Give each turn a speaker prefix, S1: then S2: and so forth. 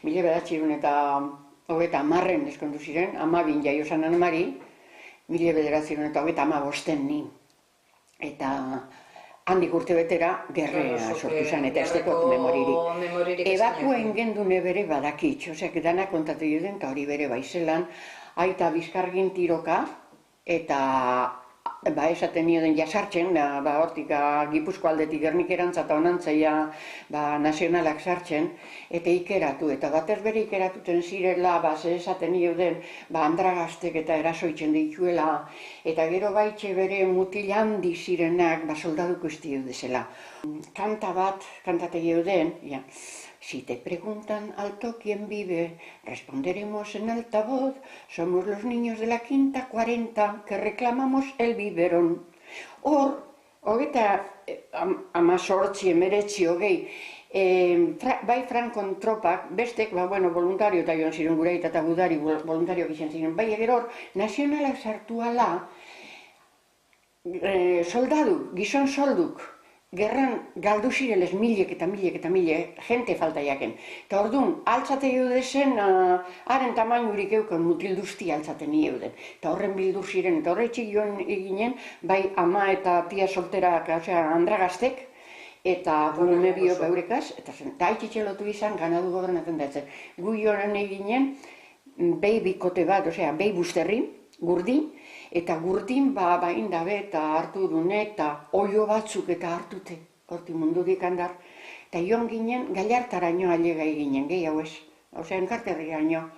S1: 1930 eskondu ziren, 12 jaio zan Anamari, 1935 ni. Eta handik urte betera gerrea sortu zen, eta ez dekot memoririk. Ebakuen gendune bere badakitx, oseak dana kontatu juden, eta hori bere baizelan, aita bizkargin tiroka, eta esaten nioden jasartzen, hortik Gipuzko aldetik Gernikerantza eta onantzaia nazionalak sartzen, eta ikeratu, eta batez bere ikeratuten zirela, esaten nioden, Andragaztek eta erasoitzen dituela, eta gero baitxe bere mutil handi zirenak, soldaduko izti dezela. Kanta bat, kantate geuden, si te preguntan alto quién vive, responderemos en alta voz, somos los niños de la quinta 40 que reclamamos el biberón. Hor, hogeita 18, 19, bai Frankon tropak, bestek, voluntario eta joan ziren gureita eta gudari voluntario izan ziren, bai egero hor, nazionalak sartu ala, soldadu, gizon solduk, gerran galdu zirelez milek eta milek, jente falta jaken. Eta orduan, altzate eudezen, haren tamainurik euken mutilduzti altzaten euden. Eta horren bildu ziren, eta horretxik joan eginen, bai ama eta tia solterak, Andragaztek, eta gune bio beurekaz, eta haitxetxe lotu izan, ganadu gobernatzen da etzen. Gu joan eginen, behi bikote bat, behi busterri, gurdin, eta gurdin bain dabe eta hartu dune eta oio batzuk eta hartute, horti mundudik handar. Eta joan ginen, Gallartaraino ailega eginen, gehiago ez, enkarterriaino.